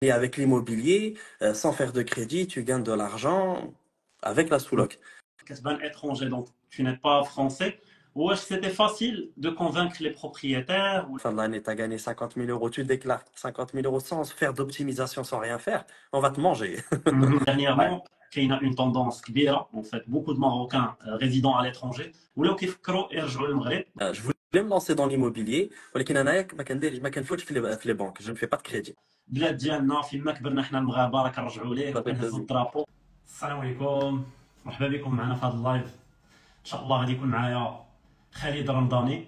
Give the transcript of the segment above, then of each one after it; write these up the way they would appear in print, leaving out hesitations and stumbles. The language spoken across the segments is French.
Et avec l'immobilier, sans faire de crédit, tu gagnes de l'argent avec la sous-loc. كتبان étranger, donc tu n'es pas français. Wesh, c'était facile de convaincre les propriétaires. Fin de l'année, tu as gagné 50 000 euros, tu déclares 50 000 euros sans faire d'optimisation, sans rien faire, on va te manger. Ouais. Dernièrement, il y a une tendance كبيرة. En fait, beaucoup de Marocains résidant à l'étranger ولاو كيفكروا يرجعوا للمغرب. Je voulais me lancer dans l'immobilier, ولكن أنايا ما كنفوتش في les banques, je ne fais pas de crédit. البلاد ديالنا فين ما كبرنا حنا المغاربه راه كنرجعوا ليه Ça fait وكنهزوا plaisir. الدرابو. السلام عليكم، مرحبا بكم معنا في هذا اللايف. ان شاء الله غادي يكون معايا خالد رمضاني.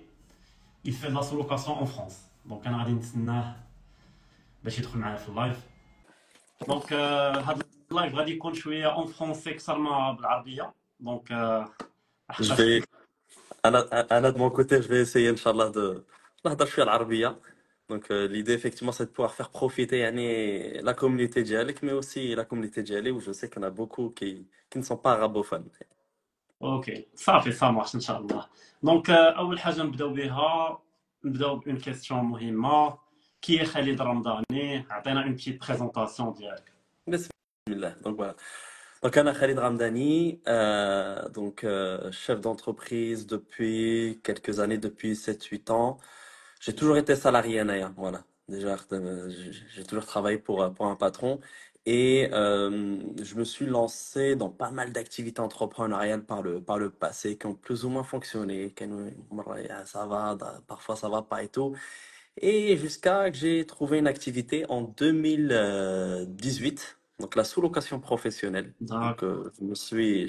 il fait de la sous-location en France. دونك انا غادي نتسناه باش يدخل معايا في اللايف. دونك هذا اللايف غادي يكون شويه اون فرونسي اكثر ما بالعربيه. دونك Je حقاش vais, de mon côté, je vais essayer, Inch'Allah, de نهضر شوية العربية. Donc, l'idée, effectivement, c'est de pouvoir faire profiter يعني, la communauté dialecte, mais aussi la communauté dialecte, où je sais qu'il y en a beaucoup qui ne sont pas arabophones. اوكي صافي سا مارش ان شاء الله. دونك اول حاجه نبداو بون كيستيون مهمه. كي خالد رمضاني؟ عطينا اون بتيت بريزونطاسيون ديالك. بسم الله. Donc, voilà. Donc, Anna Khalid Ramdani, chef d'entreprise depuis quelques années, depuis 7 8 ans. J'ai toujours été salarié, Naya. Voilà. Déjà, j'ai toujours travaillé pour un patron. Et je me suis lancé dans pas mal d'activités entrepreneuriales par le passé qui ont plus ou moins fonctionné. Ça va, parfois ça va pas et tout. Et jusqu'à que j'ai trouvé une activité en 2018, donc la sous-location professionnelle. Donc, داكور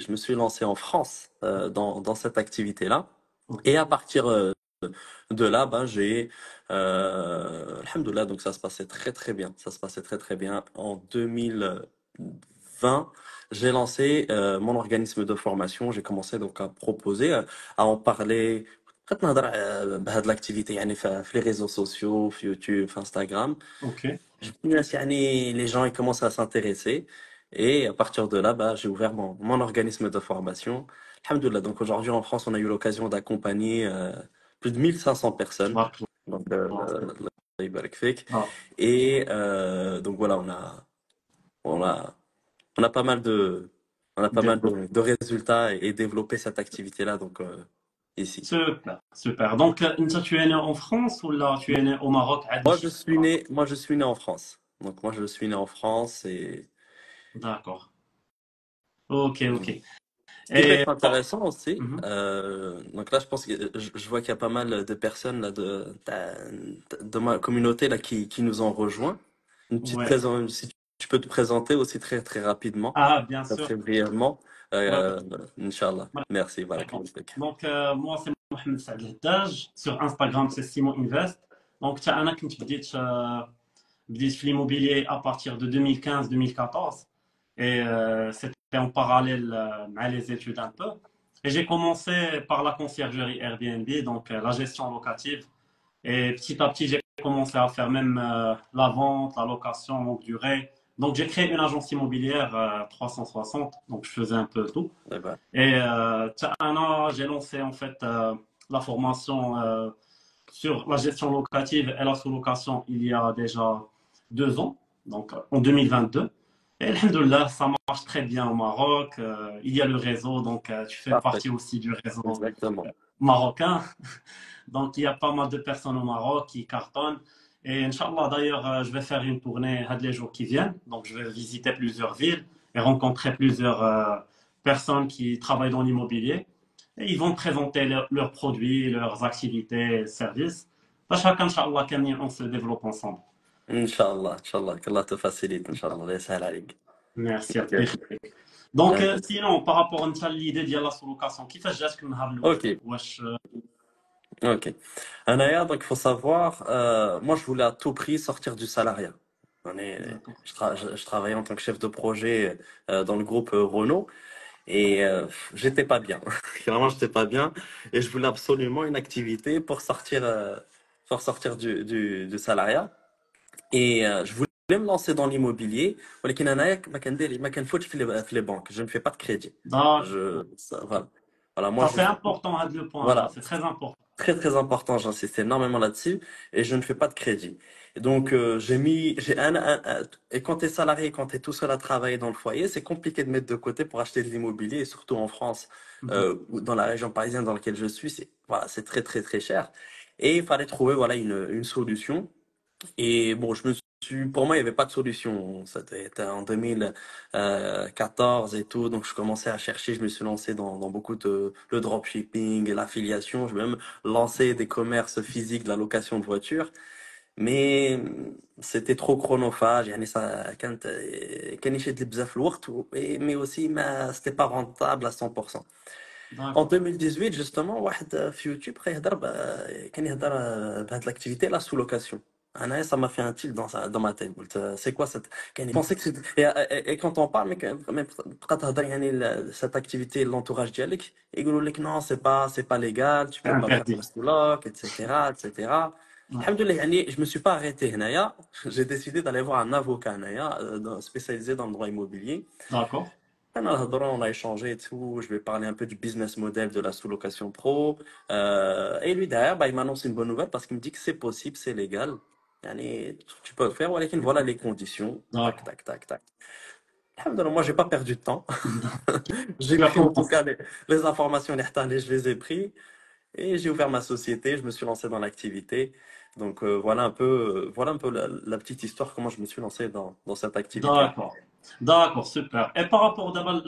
je me suis lancé en France dans cette activité-là. Et اوكي. à partir de là, ben, Alhamdoulilah, donc ça se passait très très bien. Ça se passait très très bien. En 2020, j'ai lancé mon organisme de formation. J'ai commencé donc à proposer, à en parler. بقيت نهضر بهاد l'activité يعني في les réseaux sociaux, في YouTube, في Instagram. اوكي الناس يعني les gens ils commencent à s'intéresser et à partir de là bah j'ai ouvert mon organisme de formation. Alhamdoulilah, donc aujourd'hui en France on a eu l'occasion d'accompagner plus de 1500 personnes. تبارك Donc الله. Allah يبارك فيك. اه Et donc voilà, on a on a pas mal de on a pas mal ديفلوب. de résultats et développé cette activité-là donc ici. سوبر سوبر. دونك انت tu es né en France ولا tu es né au Maroc عاد Moi je مشيت suis لبرا؟ né moi je suis né en France. Donc moi je suis né en France et داكور اوكي اوكي. ce qui peut اي être intéressant aussi, مهم. donc là, je pense que je vois qu'il y a pas mal de personnes là, de ma communauté là, qui nous ont rejoints. Une petite Ouais. présence, si tu peux te présenter aussi très, très rapidement, Ah, bien très, sûr. très brièvement. Ouais, Euh, Inch'Allah. ouais. Merci. D'accord. Barakallahu. Donc, moi, c'est Mohamed Saad Haddaj. Sur Instagram, c'est Simon Invest. Donc, tu as un qui بديت في l'immobilier à partir de 2015-2014. Et c'était en parallèle à les études un peu. Et j'ai commencé par la conciergerie Airbnb, donc la gestion locative. Et petit à petit, j'ai commencé à faire même la vente, la location longue durée. Donc, j'ai créé une agence immobilière 360. Donc, je faisais un peu tout. Eh ben, Et un an, j'ai lancé en fait la formation sur la gestion locative et la sous-location il y a déjà 2 ans, donc en 2022. Et alhamdoulilah, ça marche très bien au Maroc. Il y a le réseau, donc tu fais parfait. partie aussi du réseau Exactement. marocain. Donc il y a pas mal de personnes au Maroc qui cartonnent. Et Inch'Allah, d'ailleurs, je vais faire une tournée les jours qui viennent. Donc je vais visiter plusieurs villes et rencontrer plusieurs personnes qui travaillent dans l'immobilier. Et ils vont présenter leurs produits, leurs activités, services. Chacun, Inch'Allah, on se développe ensemble. Inch'Allah. Inch'Allah. Qu'Allah te facilite. Inch'Allah. Allah يسهل عليك. Merci à Ok. toi. Donc, Euh, sinon, par rapport à l'idée de la sous-location, qui fait geste que nous avons Ok. Ok. Anaya, donc il faut savoir, moi je voulais à tout prix sortir du salariat. D'accord. Je travaillais en tant que chef de projet dans le groupe Renault et j'étais pas bien. Clairement, j'étais pas bien et je voulais absolument une activité pour sortir du salariat. Et je voulais me lancer dans l'immobilier. ولكن أنايا ما كنفوتش في les banques. Je ne fais pas de crédit. D'accord. Voilà. Voilà, moi Ça, je c'est important, le point là, voilà, c'est très important. très très important, j'insiste énormément là-dessus et je ne fais pas de crédit. Et donc, et quand tu es salarié, quand tu es tout seul à travailler dans le foyer, c'est compliqué de mettre de côté pour acheter de l'immobilier, et surtout en France, Mhm. ou dans la région parisienne dans laquelle je suis, voilà, c'est très, très, très cher. Et il fallait trouver, voilà, une solution. Et bon, pour moi, il n'y avait pas de solution. C'était en 2014 et tout, donc je commençais à chercher. Je me suis lancé dans beaucoup de le dropshipping et l'affiliation. Je vais même lancé des commerces physiques de la location de voitures. Mais c'était trop chronophage. يعني ça, كان يشد لي بزاف الوقت mais aussi c'était pas rentable à 100%. En D'accord. 2018 justement واحد في يوتيوب كان يهضر بهاد l'activité la sous-location. Ça m'a fait un tilt dans ma tête. قلت, c'est quoi cette كان je pensais que c'était et quand on parle mais بقى تهضر cette activité l'entourage ديالك يقولوا لك non c'est pas légal, tu C'est peux pas faire de interdit. la sous-loc, etc. Ouais. Alhamdoulilah, je me suis pas arrêté هنايا. J'ai décidé d'aller voir un avocat هنايا, spécialisé dans le droit immobilier. D'accord. On a échangé et tout. Je vais parler un peu du business model de la sous-location pro. Et lui, derrière, il m'annonce une bonne nouvelle parce qu'il me dit que c'est possible, c'est légal. Yani, tu peux le faire. Voilà les conditions. Tac, D'accord. tac, tac, tac. Alhamdoulilah, moi, j'ai pas perdu de temps. J'ai Tu as pris en tout commencé. cas les informations, je les ai pris. Et j'ai ouvert ma société. Je me suis lancé dans l'activité. Donc, voilà un peu la petite histoire, comment je me suis lancé dans cette activité. D'accord. D'accord, super. Et par rapport d'abord,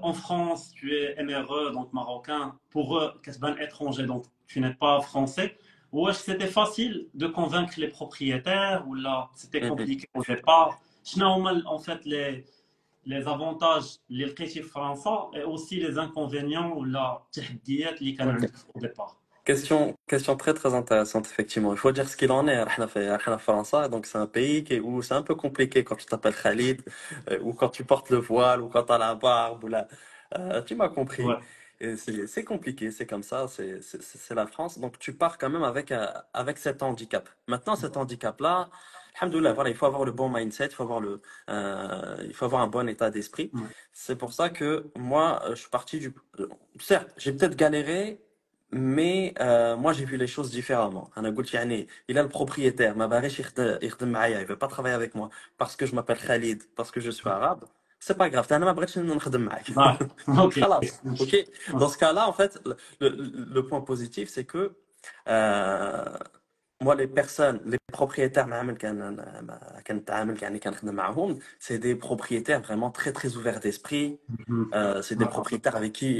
en France, tu es MRE, donc marocain. Pour eux, qu'est-ce qu'un étranger, donc tu n'es pas français. Ou est-ce que c'était facile de convaincre les propriétaires ou là, c'était Mhm. compliqué au départ? En fait, les avantages اللي لقيتي في فرنسا et aussi les inconvénients ou la التحديات اللي كانوا Ok. عندك au départ. Question très très intéressante, effectivement. Il faut dire ce qu'il en est. Rhna fait France, donc c'est un pays où c'est un peu compliqué quand tu t'appelles Khalid, ou quand tu portes le voile, ou quand tu as la barbe, tu m'as compris. Ouais. Et c'est compliqué, c'est comme ça, c'est la France. Donc tu pars quand même avec cet handicap. Maintenant, cet handicap-là, alhamdoulilah, voilà, il faut avoir le bon mindset, il faut avoir un bon état d'esprit. Ouais. C'est pour ça que moi, je suis parti certes, j'ai peut-être galéré, mais moi, j'ai vu les choses différemment. أنا قلت يعني, il a le propriétaire, ما باغيش يخدم معايا, il veut pas travailler avec moi parce que je m'appelle Khalid, parce que je suis arabe. C'est pas grave, أنا ما بغيتش نخدم معاك. D'accord. Ok. خلاص, ok. Ouais. Dans ce cas-là, en fait, le point positif, c'est que euh, moi, les propriétaires c'est des propriétaires vraiment très, très ouverts d'esprit. Mhm. C'est des D'accord. propriétaires avec qui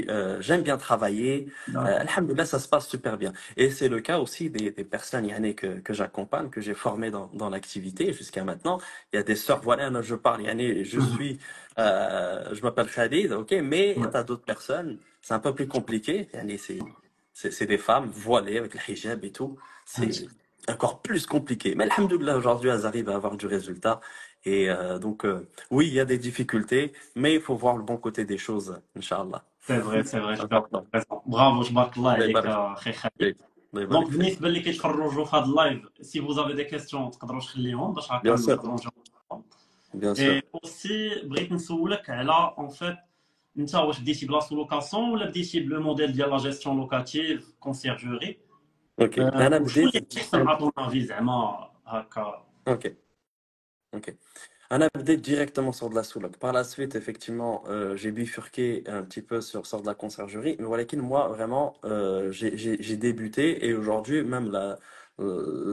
j'aime bien travailler. D'accord. Alhamdoulilah, ça se passe super bien. Et c'est le cas aussi des personnes que j'accompagne, que j'ai formées dans l'activité jusqu'à maintenant. Il y a des sœurs, voilà, je parle, Mhm. je m'appelle Khalid, ok, mais Ouais. tu as d'autres personnes, c'est un peu plus compliqué. C'est des femmes voilées avec le hijab et tout. C'est Ouais. encore plus compliqué. Mais alhamdoulilah, aujourd'hui, elles arrivent à avoir du résultat. Et oui, il y a des difficultés, mais il faut voir le bon côté des choses, Inch'Allah. C'est vrai, tu as Important. raison. Bravo, تبارك الله الله عليك يبارك اخي خالد. فيك. الله دونك يبارك فيك. بالنسبه اللي كيتفرجوا في هذا اللايف سي فوز افي دي كيستيون تقدروا تخليهم باش هكا Bien sûr, نقدروا نجاوبوا. bien sûr. اي اوسي بغيت نسولك على اون فيت انت واش بديتي بلا سولوكاسيون ولا بديتي بلو موديل ديال لا جيستيون لوكاتيف كونسيرجوري Ok. أنا وشنو بديت اللي احسن ا طون افي زعما هكا. Ok, ok. أنا بديت directement sur de la sous-loc. Par la suite, effectivement, j'ai bifurqué un petit peu sur de la conciergerie. Mais voilà, moi, vraiment, j'ai débuté et aujourd'hui, même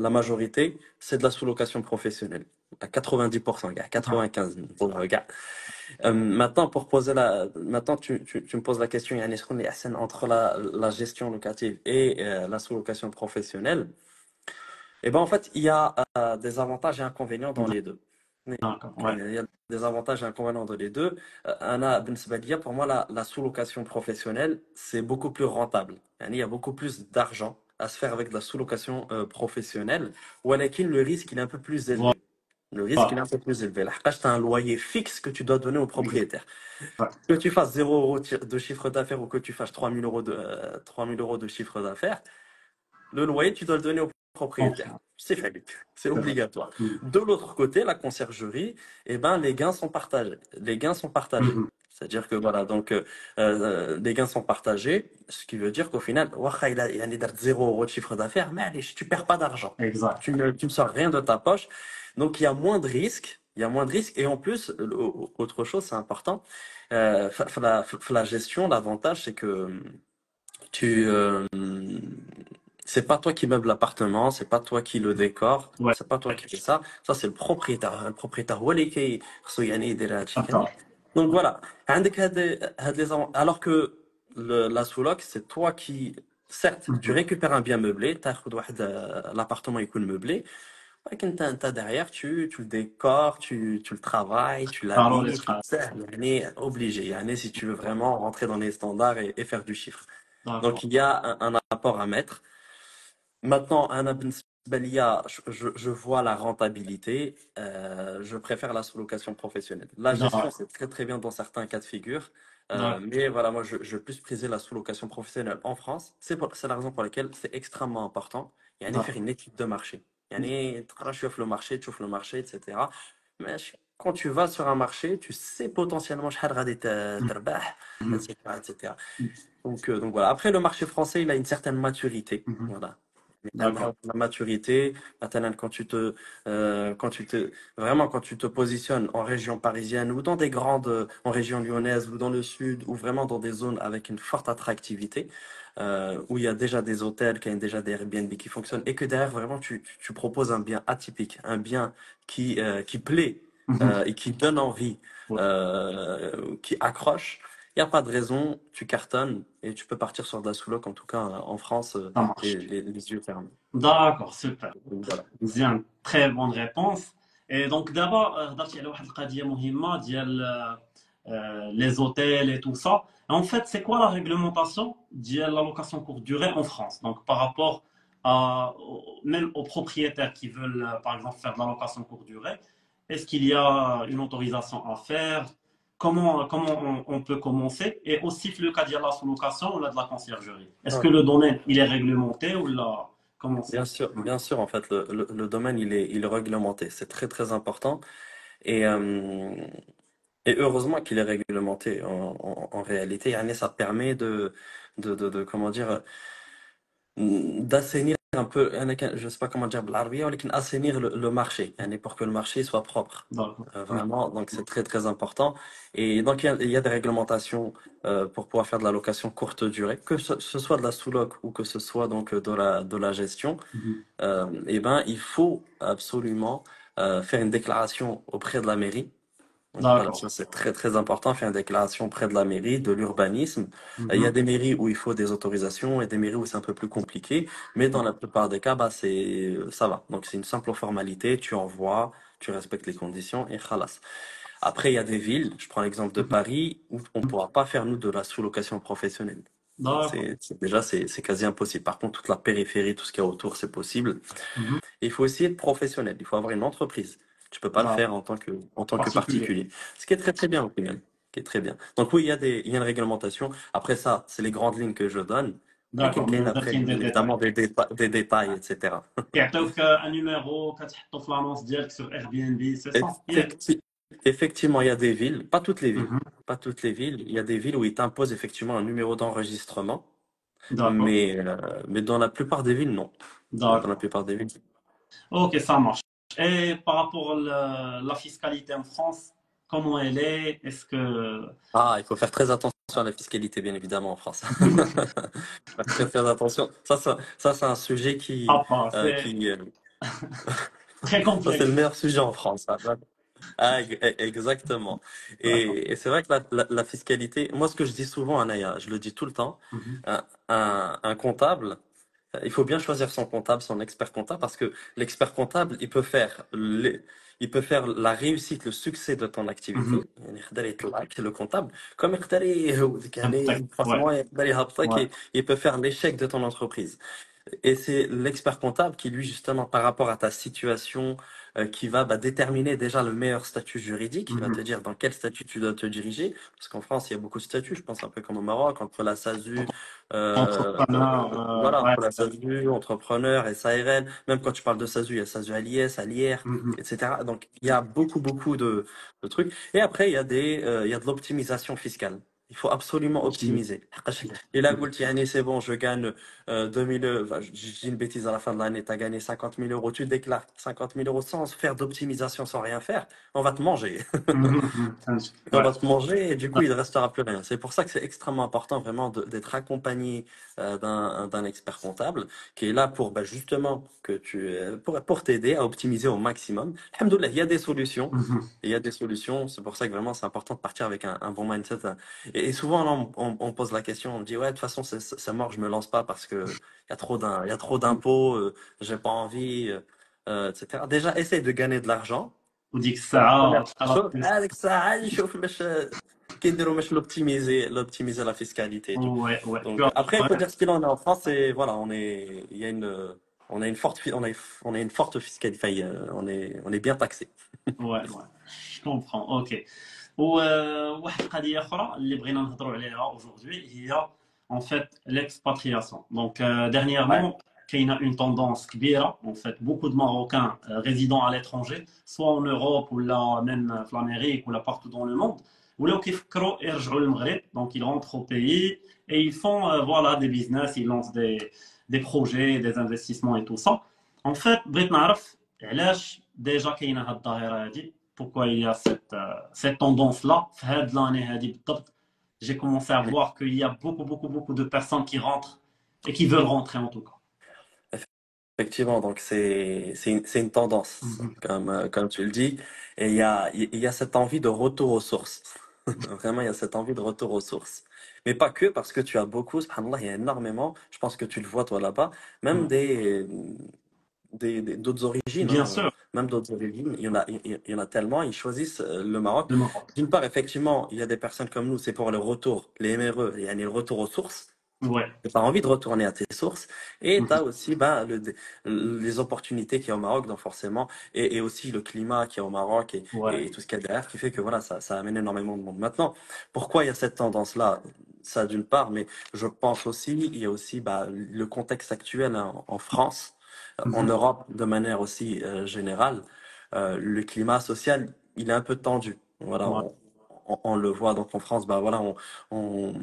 la majorité, c'est de la sous-location professionnelle. À 90%, gars, 95%, pour le gars. Maintenant, tu me poses la question, يعني شكون اللي أحسن entre la gestion locative et la sous-location professionnelle. Eh ben, en fait, il y a des avantages et inconvénients dans les deux. D'accord, Il ouais. y a des avantages et inconvénients dans les deux. بالنسبة ليا, pour moi, la sous-location professionnelle, c'est beaucoup plus rentable. Il y a beaucoup plus d'argent à se faire avec de la sous-location professionnelle. ولكن le risque, il est un peu plus Voilà. élevé. Le risque, il est un peu plus élevé. Là, tu as un loyer fixe que tu dois donner au propriétaire. Ouais. Que tu fasses 0 € de chiffre d'affaires ou que tu fasses 3 000 euros 3 000 euros de chiffre d'affaires, le loyer, tu dois le donner au propriétaire. Compris. C'est fait, c'est C'est vrai. obligatoire. Mhm. De l'autre côté, la conciergerie, eh ben, les gains sont partagés. Les gains sont partagés. Mhm. C'est-à-dire que voilà, donc les gains sont partagés, ce qui veut dire qu'au final, واخا il a 0 € de chiffre d'affaires, mais allez, tu perds pas d'argent. Exact. Tu ne sors rien de ta poche. Donc il y a moins de risques. Il y a moins de risques. Et en plus, autre chose, c'est important, la gestion, l'avantage, c'est que tu, c'est pas toi qui meuble l'appartement, c'est pas toi qui le décore, Ouais, c'est pas toi qui fais ça. Ça, c'est le propriétaire. Le propriétaire, هو اللي خصو يعني يدير هادشي كامل. d'accord. Donc voilà. عندك alors que la sous-loc, c'est toi qui, certes, tu Mhm. récupères un bien meublé, تاخد واحد l'appartement يكون meublé, ولكن انت derrière, tu le décores, tu le travailles, tu Parole l'habilles, tu le extra. sers, يعني obligé, يعني si tu veux vraiment rentrer dans les standards et faire du chiffre. D'accord. Donc il y a un apport à mettre. Maintenant, أنا بالنسبة ليا, je vois la rentabilité. Je préfère la sous-location professionnelle. La gestion, D'accord. c'est très très bien dans certains cas de figure. D'accord. Mais voilà, moi, je veux plus priser la sous-location professionnelle en France. C'est la raison pour laquelle c'est extrêmement important. يعني faire D'accord. une étude de marché. يعني تقرا شوية في le marché, tu le marché, etc. Mais quand tu vas sur un marché, tu sais potentiellement شحال غادي تربح, Mhm. etc., etc. Donc voilà. Après, le marché français, il a une certaine maturité. Mhm. Voilà. D'accord. La maturité, maintenant, vraiment, quand tu te positionnes en région parisienne ou dans des grandes, en région lyonnaise ou dans le sud ou vraiment dans des zones avec une forte attractivité, où il y a déjà des hôtels, qu'il y a déjà des Airbnb qui fonctionnent et que derrière, vraiment, tu proposes un bien atypique, un bien qui plaît, Mhm. et qui donne envie, Ouais, qui accroche. Il n'y a pas de raison, tu cartonnes et tu peux partir sur de la sous-loc, en tout cas en France, ça marche. les yeux fermés. D'accord, super. Donc, voilà. مزيان très bonne réponse. Et donc d'abord هضرتي على واحد القضية مهمة ديال les hôtels et tout ça. En fait, c'est quoi la réglementation de la location courte durée en France? Donc par rapport même aux propriétaires qui veulent par exemple faire de la location courte durée, est-ce qu'il y a une autorisation à faire? Comment on peut commencer? Et aussi le cas de la sous-location ou de la conciergerie. Est-ce que Ouais. le domaine il est réglementé ou là comment c'est? Bien sûr, en fait, le domaine, il est réglementé. C'est très, très important. Et, euh, et heureusement qu'il est réglementé en réalité. Yani, ça permet comment dire, d'assainir un peu, je sais pas comment dire, بالعربية, ولكن assainir le marché, yani, pour que le marché soit propre. D'accord. Ouais. Vraiment, donc c'est très très important. Et donc il y a des réglementations pour pouvoir faire de la location courte durée, que ce soit de la sous-loc ou que ce soit donc de la gestion. Mhm. Eh ben il faut absolument faire une déclaration auprès de la mairie. Donc voilà, D'accord. ça c'est très très important, faire une déclaration auprès de la mairie, de l'urbanisme. Il y a Mhm. des mairies où il faut des autorisations et des mairies où c'est un peu plus compliqué, mais dans la plupart des cas, bah, ça va. Donc c'est une simple formalité, tu envoies, tu respectes les conditions et khalas. Après, il y a des villes, je prends l'exemple de Paris, où on ne pourra pas faire nous de la sous-location professionnelle. D'accord. Déjà, c'est quasi impossible. Par contre, toute la périphérie, tout ce qu'il y a autour, c'est possible. Mhm. Et il faut aussi être professionnel. Il faut avoir une entreprise. Tu peux pas le D'accord. faire en tant que Particulier. particulier. Ce qui est très très bien au final. Ce qui est très bien. Donc oui, il y a une réglementation. Après ça, c'est les grandes lignes que je donne. Et D'accord. quelqu'un Mais après, درتي des bien détails. évidemment, des détails, etc. كيعطيوك un numéro كتحطو في l'annonce ديالك sur Airbnb, c'est ça? Yeah. Effecti- Effectivement, il y a des villes, pas toutes les villes, Mhm. pas toutes les villes. Il y a des villes où ils t'imposent effectivement un numéro d'enregistrement, D'accord. mais dans la plupart des villes, non. Dans la D'accord. plupart des villes. Ok, ça marche. Et par rapport à la fiscalité en France, comment elle est? Est-ce que... Ah, il faut faire très attention à la fiscalité, bien évidemment, en France. Faire très, très attention. Ça, c'est un sujet Ah, pas, c'est qui, très ça, c'est le complexe. meilleur sujet en France. Exactement. D'accord. Et c'est vrai que la fiscalité, moi, ce que je dis souvent à Naya, je le dis tout le temps, Mhm. un comptable, il faut bien choisir son comptable, son expert comptable, parce que l'expert comptable, il peut faire la réussite, le succès de ton Mhm. activité. يعني يقدر يطلعك le comptable, comme يقدر يهودك Impec. يعني Ouais. franchement يقدر يهبطك, Ouais. il peut faire l'échec de ton entreprise. Et c'est l'expert comptable qui, lui, justement, par rapport à ta situation, qui va déterminer déjà le meilleur statut juridique, qui va te Mhm. dire dans quel statut tu dois te diriger. Parce qu'en France, il y a beaucoup de statuts, je pense un peu comme au Maroc, entre la SASU, Entrepreneur, voilà, ouais. entre la SASU, entrepreneur, SARL, même quand tu parles de SASU, il y a SASU à l'IS, à l'IR, Mhm. etc. Donc, il y a beaucoup de trucs. Et après, il y a de l'optimisation fiscale. Il faut absolument optimiser. Et là, Goult, yani, c'est bon, je gagne 2000 euros, enfin, je dis une bêtise à la fin de l'année, tu as gagné 50 000 euros, tu déclares 50 000 euros sans faire d'optimisation, sans rien faire, on va te manger. Mhm. On Ouais. va te manger et du coup, il ne restera plus rien. C'est pour ça que c'est extrêmement important vraiment d'être accompagné d'un expert comptable qui est là pour justement pour t'aider à optimiser au maximum. Alhamdoulilah, il y a des solutions. Mhm. Il y a des solutions. C'est pour ça que vraiment c'est important de partir avec un bon mindset. Et souvent, là, on pose la question, on dit ouais, de toute façon, c'est mort, je me lance pas parce que il y a trop d'impôts, j'ai pas envie, etc. Déjà, essaye de gagner de l'argent. وديك C'est la الساعة première تقرا chose. هذيك الساعة نشوف باش l'optimiser la fiscalité et tout. ouais, ouais. Tu Donc as après il faut ouais. dire ce qu'il en est en France et voilà, on a une forte on a une forte fiscalité, enfin, on est bien taxé. Ouais, ouais. Je comprends. OK. وواحد القضية أخرى اللي بغينا نهضروا عليها aujourd'hui هي en fait l'expatriation. Donc Ouais. dernièrement كاينة une tendance كبيرة en fait beaucoup de Marocains résidant à l'étranger soit en Europe ou là même في l'Amérique ou là partout dans le monde ولاو كيفكروا يرجعوا للمغرب donc ils rentrent au pays et ils font voilà des business ils lancent des projets des investissements et tout ça. En fait بغيت نعرف علاش ديجا كاينة هاد الظاهرة هادي pourquoi il y a cette tendance-là. J'ai commencé à voir qu'il y a beaucoup de personnes qui rentrent et qui veulent rentrer en tout cas. Effectivement, donc c'est une tendance, Mhm. comme tu le dis, et il y a cette envie de retour aux sources. Vraiment, il y a cette envie de retour aux sources. Mais pas que, parce que tu as beaucoup, subhanallah, il y a énormément, je pense que tu le vois toi là-bas, même Ouais. d'autres origines, Bien hein, sûr, même d'autres origines, il y en a tellement, ils choisissent le Maroc. le Maroc. D'une part, effectivement, il y a des personnes comme nous, c'est pour le retour, les MRE, il y a le retour aux sources. Ouais. Tu as envie de retourner à tes sources et tu Mhm. as aussi les opportunités qu'il y a au Maroc, donc forcément, et aussi le climat qu'il y a au Maroc Ouais. et tout ce qu'il y a derrière qui fait que voilà, ça amène énormément de monde. Maintenant, pourquoi il y a cette tendance-là? Ça d'une part, mais je pense aussi, il y a aussi le contexte actuel en France, en Mhm. Europe de manière aussi générale. Le climat social, il est un peu tendu. Voilà, Ouais. on le voit donc en France, voilà, on,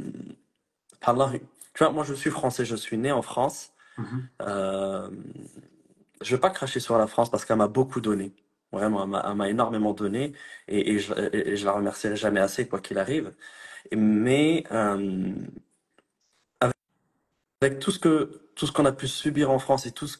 Parlant, tu vois, moi je suis français, je suis né en France. Mhm. Euh, je vais pas cracher sur la France parce qu'elle m'a beaucoup donné. Vraiment, elle m'a énormément donné et je la remercierai jamais assez, quoi qu'il arrive. Mais avec tout ce qu'on a pu subir en France et tout ce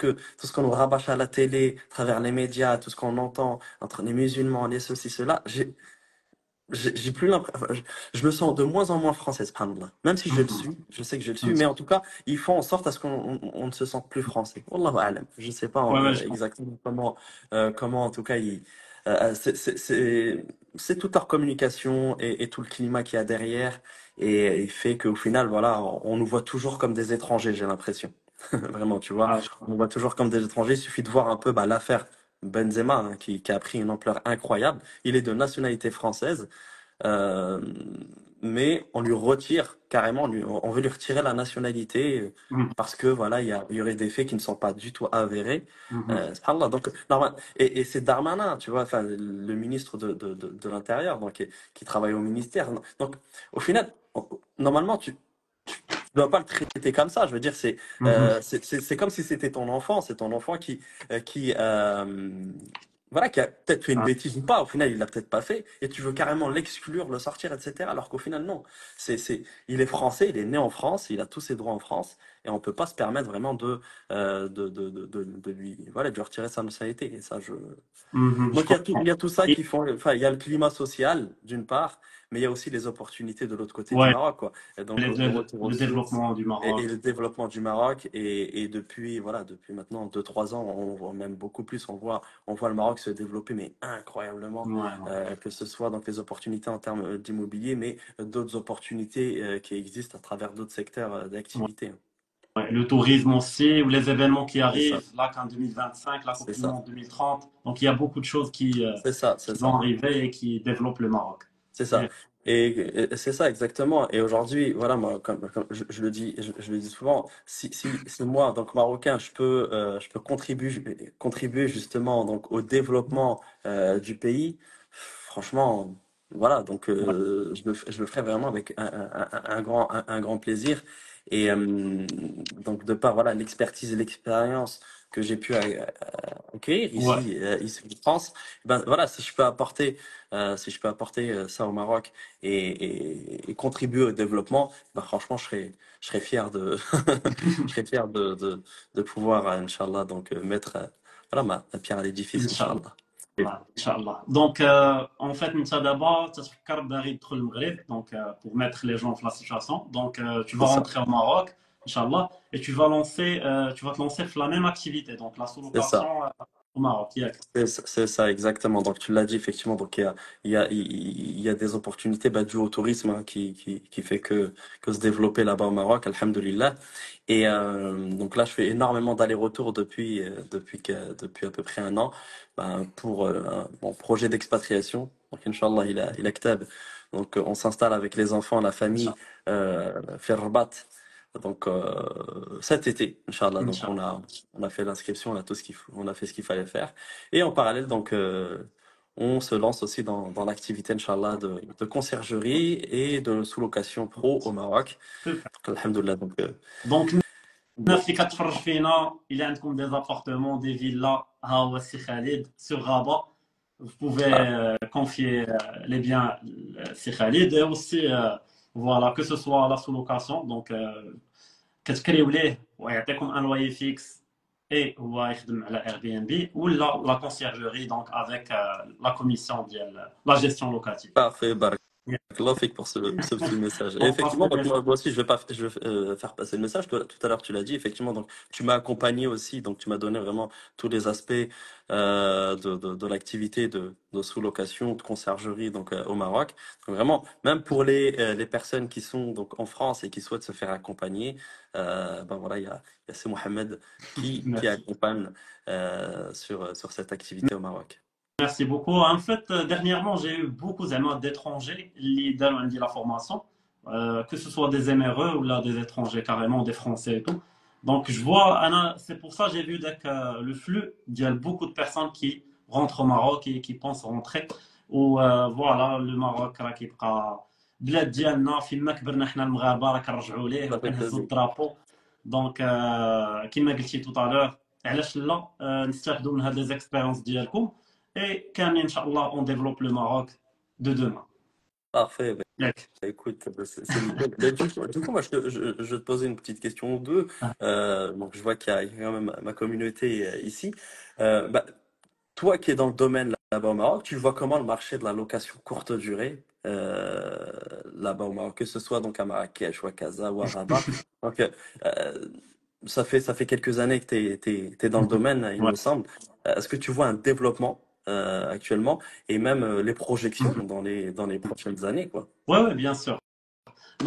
qu'on nous rabâche à la télé, à travers les médias, tout ce qu'on entend entre les musulmans, les ceci, cela, j'ai plus l'impression, enfin, je me sens de moins en moins français, subhanallah. Même si je le Mhm. suis, je sais que je le suis, mais en tout cas, ils font en sorte à ce qu'on on ne se sente plus français. Wallahu a'lam. Je sais pas Ouais, ouais, je comprends. exactement comment, en tout cas, c'est toute leur communication et tout le climat qu'il y a derrière et il fait qu'au final, voilà, on nous voit toujours comme des étrangers, j'ai l'impression. Vraiment, tu vois, Ah, je on nous comprends. voit toujours comme des étrangers. Il suffit de voir un peu l'affaire Benzema, hein, qui a pris une ampleur incroyable. Il est de nationalité française. Euh, mais on lui retire carrément, on veut lui retirer la nationalité Mhm. parce que voilà, il y aurait des faits qui ne sont pas du tout avérés. Mhm. Subhanallah. Donc, et c'est Darmanin, tu vois, enfin, le ministre de l'Intérieur, donc, qui travaille au ministère. Donc, au final, normalement, tu dois pas le traiter comme ça. Je veux dire, Mhm. c'est comme si c'était ton enfant. C'est ton enfant voilà, qui a peut-être fait une Ah, bêtise ou pas. Au final, il l'a peut-être pas fait. Et tu veux carrément l'exclure, le sortir, etc. Alors qu'au final, non. Il est français, il est né en France, il a tous ses droits en France. Et on peut pas se permettre vraiment de lui, voilà, de lui retirer sa nationalité. Et ça, mhm. Je donc il y a tout ça comprends. qui font, enfin, il y a le climat social d'une part, mais il y a aussi les opportunités de l'autre côté du Ouais, Maroc, quoi. Et donc le retour aux le sources développement du et Maroc. le développement du Maroc et depuis maintenant 2 3 ans, on voit même beaucoup plus, on voit le Maroc se développer mais incroyablement, Ouais, ouais. que ce soit donc les opportunités en termes d'immobilier, mais d'autres opportunités qui existent à travers d'autres secteurs Ouais. d'activité. Ouais, le tourisme aussi, ou les événements qui C'est ça, arrivent, là qu'en 2025, la Coupe c'est du ça, Monde 2030. Donc il y a beaucoup de choses c'est ça, c'est qui vont ça. arriver et qui développent le Maroc. C'est ça. Yeah. Et c'est ça exactement. Et aujourd'hui, voilà, moi, comme je le dis, je le dis souvent, si moi, donc marocain, je peux contribuer justement donc au développement du pays. Franchement, voilà. Donc Ouais. je le ferai vraiment avec un grand plaisir. Et donc de par voilà l'expertise et l'expérience que j'ai pu acquérir Ouais. ici en France, ben voilà, si je peux apporter ça au Maroc et contribuer au développement, bah franchement, je serais fier je serais fier de pouvoir, Inch'Allah, donc mettre voilà, ma pierre à l'édifice, Inch'Allah. Inch'Allah. Inch'Allah. Donc, en fait, nous, d'abord, tu as d'arriver au Maghreb, donc, pour mettre les gens en la situation. Donc, tu C'est vas ça, rentrer au Maroc, Inch'Allah, et tu vas te lancer sur la même activité, donc la c'est ça. sous-location au Maroc. Yeah. C'est ça, exactement. Donc, tu l'as dit, effectivement. Donc, il y a des opportunités bah, dues au tourisme hein, qui fait que se développer là-bas au Maroc, alhamdoulilah. Et donc là, je fais énormément d'allers-retours depuis à peu près un an ben, pour mon projet d'expatriation. Donc, Inch'Allah, il a ktab. Donc, on s'installe avec les enfants, la famille, Inch'Allah. faire Rabat. Donc, cet été, Inch'Allah. Donc, Inch'Allah. on a fait l'inscription, on a fait ce qu'il fallait faire. Et en parallèle, donc, on se lance aussi dans l'activité, Inch'Allah, de conciergerie et de sous-location pro au Maroc. Super. Donc, alhamdoulilah. Donc, Donc, الناس اللي كتفرج فينا إلا عندكم des appartements, des villas, ها هو السي خالد sur Rabat. Vous pouvez voilà. confier les biens à السي خالد et aussi voilà que ce soit la sous-location donc كتكريو ليه ويعطيكم un loyer fixe et هو يخدم على Airbnb ولا la conciergerie donc avec la commission ديال la gestion locative. Parfait, barakallahu fik pour ce petit message. Et Donc, effectivement, parfait, donc, moi aussi, je vais faire passer le message. Tout à l'heure, tu l'as dit, effectivement, donc, tu m'as accompagné aussi, donc, tu m'as donné vraiment tous les aspects de l'activité de sous-location, de conciergerie, donc, au Maroc. Donc, vraiment, même pour les personnes qui sont, donc, en France et qui souhaitent se faire accompagner, ben voilà, il y a ce Mohamed qui merci. accompagne, sur cette activité au Maroc. Merci beaucoup. En fait, dernièrement, j'ai eu beaucoup d'étrangers qui donnent la formation, que ce soit des MRE ou là, des étrangers carrément, des Français et tout. Donc, je vois, c'est pour ça que j'ai vu le flux. Il y a beaucoup de personnes qui rentrent au Maroc et qui pensent rentrer. Ou voilà, le Maroc راه كيبقى بلاد ديالنا فين ما كبرنا حنا المغاربه راه كنرجعوا ليه Ça fait وكنهزوا plaisir. الدرابو. دونك كما قلتي tout à l'heure علاش لا نستافدوا من هاد لي زيكسبيريونس ديالكم et كاملين ان شاء الله on développe le Maroc de demain. Parfait. Bah, ياك. écoute, bah, c'est nickel. Bah, du coup, moi, je te posais une petite question ou deux. Donc, je vois qu'il y a quand même ma communauté ici. Bah, toi qui es dans le domaine là-bas au Maroc, tu vois comment le marché de la location courte durée là-bas au Maroc, que ce soit donc à Marrakech ou à Casa ou à Rabat. Donc, ça fait quelques années que tu es dans le domaine, il Ouais. me semble. Est-ce que tu vois un développement actuellement et même les projections dans les prochaines années, quoi? Ouais, ouais, bien sûr.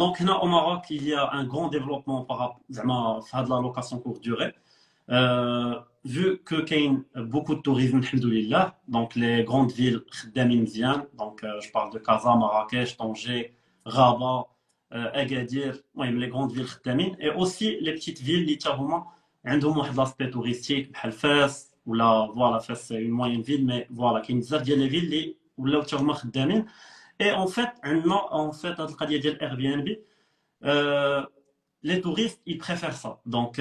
Donc, là, au Maroc, il y a un grand développement par rapport à la location courte durée. Vu que qu'il y a beaucoup de tourisme, alhamdoulilah, donc les grandes villes خدامين مزيان, donc je parle de Casa, Marrakech, Tanger, Rabat, Agadir, ouais, les grandes villes خدامين, et aussi les petites villes اللي حتى هما عندهم واحد l'aspect touristique بحال فاس ولا voilà فاس c'est une moyenne ville mais voilà كاين بزاف ديال les villes اللي ولاو حتى هما خدامين. Et en fait عندنا en fait هاد القضيه ديال Airbnb euh, les touristes, ils préfèrent ça. Donc,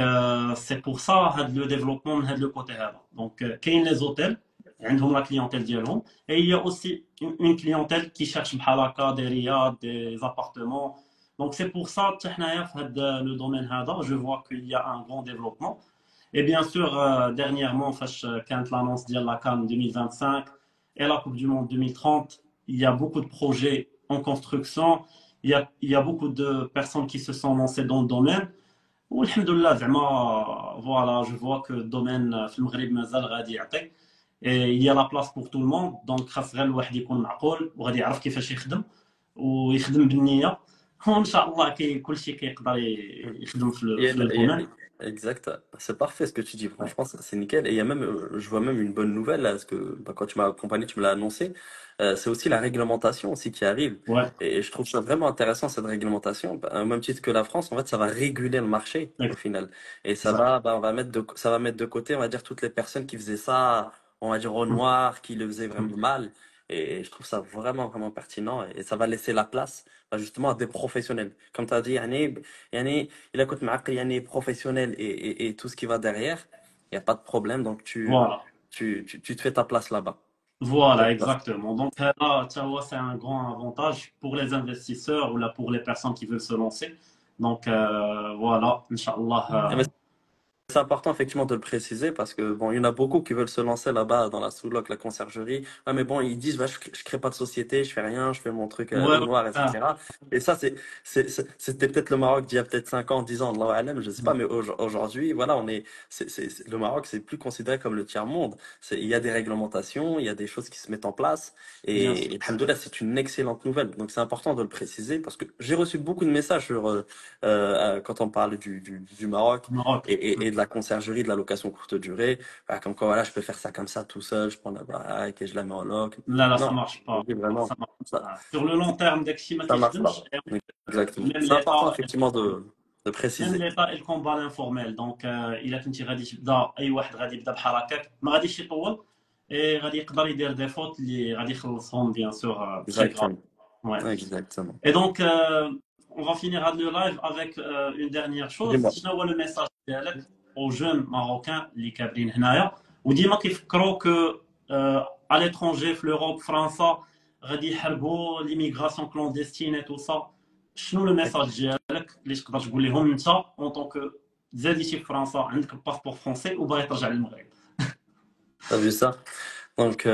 c'est pour ça le développement de le côté là. Donc, il y a les hôtels, عندهم la clientèle ديالهم, et il y a aussi une clientèle qui cherche بحال هكا des riads, des appartements. Donc, c'est pour ça que حنايا في le domaine هذا, je vois qu'il y a un grand développement. Et bien sûr, dernièrement, quand l'annonce de la CAN 2025 et la Coupe du Monde 2030, il y a beaucoup de projets en construction. Il y a beaucoup de personnes qui se sont lancées dans le domaine. والحمد زعما voilà, je vois que le domaine في المغرب مازال غادي يعطي. Et il y a la place pour tout le monde. Donc خاص غير الواحد يكون معقول وغادي يعرف كيفاش يخدم ويخدم بالنية. وان شاء الله كل شيء كيقدر يخدم Et- في لو et- دومين. exact, c'est parfait ce que tu dis. Franchement, c'est nickel. Et il y a même, je vois même une bonne nouvelle là, parce que bah, quand tu m'as accompagné, tu me l'as annoncé. C'est aussi la réglementation aussi qui arrive. Ouais, Et je trouve ça vraiment intéressant cette réglementation. Bah, au même titre que la France, en fait, ça va réguler le marché au final. Et ça exact. va, bah, ça va mettre de côté, on va dire, toutes les personnes qui faisaient ça, on va dire au noir, qui le faisaient vraiment mal. Et je trouve ça vraiment, vraiment pertinent. Et ça va laisser la place, bah, justement, à des professionnels. Comme tu as dit, Yani, il a coûté yani, professionnel et tout ce qui va derrière, il n'y a pas de problème, donc Voilà. tu te fais ta place là-bas. Ta Voilà, place. exactement. Donc là, tu vois, c'est un grand avantage pour les investisseurs ou là pour les personnes qui veulent se lancer. Donc voilà, Eh ben, Inch'Allah. c'est important effectivement de le préciser parce que bon, il y en a beaucoup qui veulent se lancer là-bas dans la sous-loc, la conciergerie. Ah, mais bon, ils disent, bah, je crée pas de société, je fais rien, je fais mon truc Ouais, au ouais, noir, ah, etc. Et ça, c'était peut-être le Maroc d'il y a peut-être 5 ans, 10 ans, Allahu Alam, je sais pas, mais aujourd'hui, voilà, le Maroc, c'est plus considéré comme le tiers-monde. Il y a des réglementations, il y a des choses qui se mettent en place bien sûr. et alhamdoulilah, c'est une excellente nouvelle. Donc c'est important de le préciser parce que j'ai reçu beaucoup de messages quand on parle du Maroc Maroc. et de la conciergerie, de la location courte durée. Comme quoi, voilà, je peux faire ça comme ça tout seul, je prends la baraque et je la mets en loc. Là, là, ça Non, marche pas. aujourd'hui, vraiment, Ça marche ça, pas. Sur le long terme, dès que Shima ça marche كيخدمش, pas. Exactement. même C'est important, l'État, effectivement, de même préciser. l'État il combat l'informel. Donc الا كنتي غادي تبدا اي واحد غادي يبدا بحال هكاك ما غاديش يطول et غادي يقدر يدير دي فوت اللي غادي يخلصهم bien sûr très grave. Exactement. Ouais. Exactement. Et donc on va finir le live avec une dernière chose. Dis-moi. شنو هو le message ديالك aux jeunes marocains اللي كابرين هنايا وديما كيفكروا que à l'étranger في l'Europe فرنسا غادي يحاربوا l'immigration clandestine et tout ça. شنو لو ميساج ديالك اللي تقدر تقول لهم انت اون طونك زاديتي في فرنسا عندك الباسبور فرونسي وباغي ترجع للمغرب؟ T'as vu ça? Donc,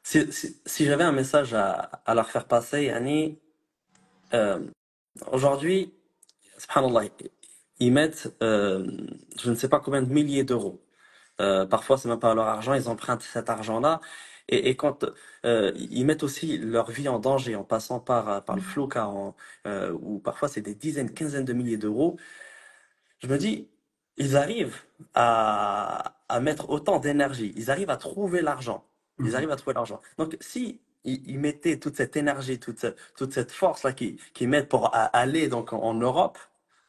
si j'avais un message à leur faire passer, Yani, euh, aujourd'hui, subhanallah, ils mettent, je ne sais pas combien de milliers d'euros. Parfois, c'est même pas leur argent, ils empruntent cet argent-là. Et quand ils mettent aussi leur vie en danger en passant par le flocard, ou parfois c'est des dizaines, quinzaines de milliers d'euros, je me dis, ils arrivent à mettre autant d'énergie, ils arrivent à trouver l'argent, ils arrivent à trouver l'argent. Donc, si ils mettaient toute cette énergie, toute cette force-là qu'ils mettent pour aller donc en Europe,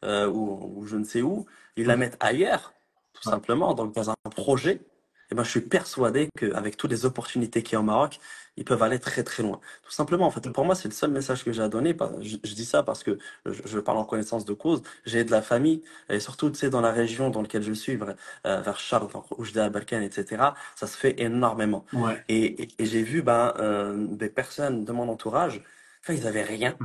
ou je ne sais où, ils la mettent ailleurs, tout simplement, donc dans un projet, eh ben, je suis persuadé qu'avec toutes les opportunités qu'il y a au Maroc, ils peuvent aller très très loin. Tout simplement, en fait, pour moi, c'est le seul message que j'ai à donner. Je dis ça parce que je parle en connaissance de cause. J'ai de la famille, et surtout, tu sais, dans la région dans laquelle je suis, vers Charles, Oujda, Balkan, etc., ça se fait énormément. Ouais. Et j'ai vu ben, des personnes de mon entourage, enfin, ils avaient rien.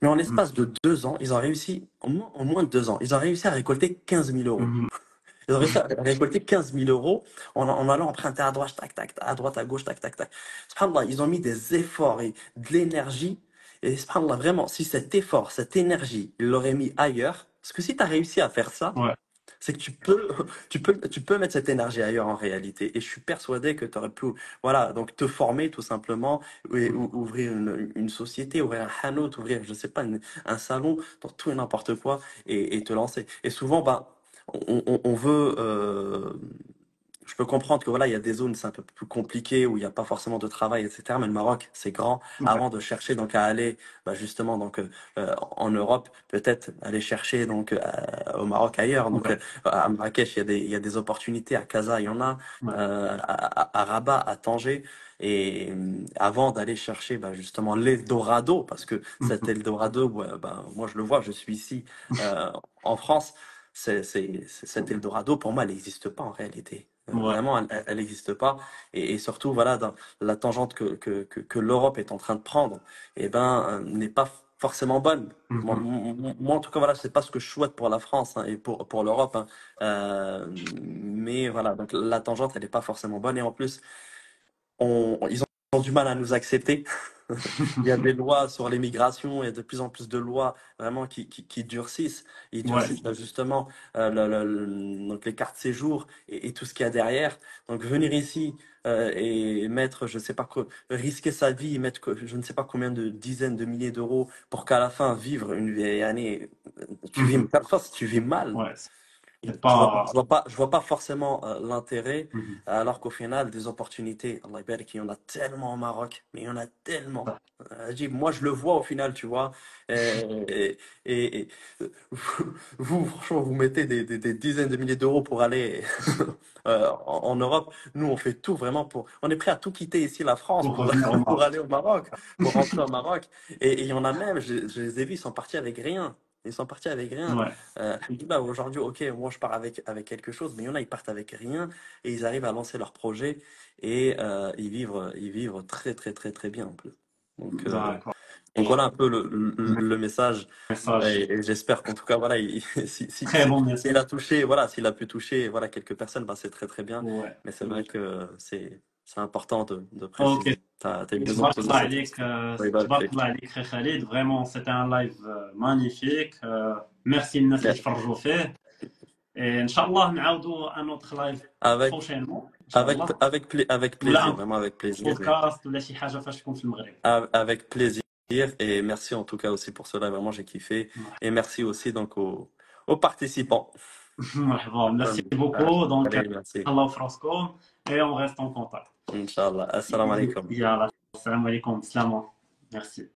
Mais en l'espace de 2 ans, ils ont réussi, en moins de 2 ans, ils ont réussi à récolter 15 000 euros. Ils ont réussi à récolter 15 000 euros en allant emprunter à droite, tac, tac, à droite, à gauche, tac, tac, tac. Subhanallah, ils ont mis des efforts et de l'énergie. Et subhanallah, vraiment, si cet effort, cette énergie, ils l'auraient mis ailleurs, parce que si tu as réussi à faire ça, Ouais. c'est que tu peux mettre cette énergie ailleurs en réalité. Et je suis persuadé que tu aurais pu, voilà, donc te former tout simplement, ou ouvrir une société, ouvrir un hanout, ouvrir, je sais pas, un salon, dans tout et n'importe quoi, et te lancer. Et souvent, bah, on veut, je peux comprendre que voilà, il y a des zones, c'est un peu plus compliqué, où il n'y a pas forcément de travail, etc. Mais le Maroc, c'est grand. Ouais. Avant de chercher donc à aller, bah, justement donc en Europe, peut-être aller chercher donc au Maroc ailleurs. Donc Ouais. à Marrakech, il y a des opportunités. À Casa, il y en a. Ouais. À Rabat, à Tanger. Et avant d'aller chercher bah, justement l'Eldorado, parce que cet Eldorado, ouais, bah, moi je le vois, je suis ici en France. Cet Eldorado, pour moi, elle n'existe pas en réalité. Ouais. Vraiment, elle n'existe pas. Et surtout, voilà, dans la tangente que l'Europe est en train de prendre, eh ben, n'est pas forcément bonne. Moi, en tout cas, voilà, c'est pas ce que je souhaite pour la France hein, et pour l'Europe. Hein. Mais voilà, donc la tangente, elle n'est pas forcément bonne. Et en plus, ils ont du mal à nous accepter. Il y a des lois sur l'immigration, il y a de plus en plus de lois vraiment qui durcissent. Ils Ouais. durcissent justement donc les cartes séjour et tout ce qu'il y a derrière. Donc venir ici et mettre, je sais pas quoi, risquer sa vie, mettre je ne sais pas combien de dizaines de milliers d'euros pour qu'à la fin vivre une vieille année, tu vis, Mhm. parfois tu vis mal. Ouais, c'est pas. Je vois pas forcément l'intérêt, Mhm. alors qu'au final, des opportunités, Allah barik, il y en a tellement au Maroc, mais il y en a tellement. Moi, je le vois au final, tu vois. Et vous, franchement, vous mettez des dizaines de milliers d'euros pour aller en Europe. Nous, on fait tout vraiment pour. On est prêt à tout quitter ici, la France, Pour revenir au pour Maroc. aller au Maroc, pour rentrer au Maroc. Et il y en a même, je les ai vus, ils sont partis avec rien. Ils sont partis avec rien. Ouais. Alhamdoulilah, aujourd'hui, ok, moi je pars avec quelque chose, mais il y en a, ils partent avec rien et ils arrivent à lancer leur projet et ils vivent très, très, très, très bien en plus. Donc, euh, D'accord. donc voilà un peu le message Message. et j'espère qu'en tout cas, voilà, Très bon s'il message. a touché, voilà, s'il a pu toucher, voilà, quelques personnes, bah, c'est très, très bien. Ouais. Mais c'est vrai que c'est important de Ok. préciser. T'as eu raison de تبارك poser الله cette عليك question. Oui, bah, تبارك الله عليك خير خالد فريمون سيتي ان لايف مانيفيك ميرسي الناس اللي yeah. تفرجوا فيه ان شاء الله نعاودوا ان اوتر لايف Avec, بروشينمون ان شاء الله avec ولا plaisir, ان vraiment avec plaisir. بودكاست ولا شي حاجه فاش تكون في المغرب. Avec plaisir et merci en tout cas aussi pour cela, vraiment j'ai kiffé et merci aussi donc aux participants. مرحبا ميرسي Ah, بوكو دونك allez, merci. تهلاو في راسكم اي اون ريست اون كونتاكت. Inch'Allah. Assalamu alaikum. يلا السلام عليكم بسلامه. ميرسي.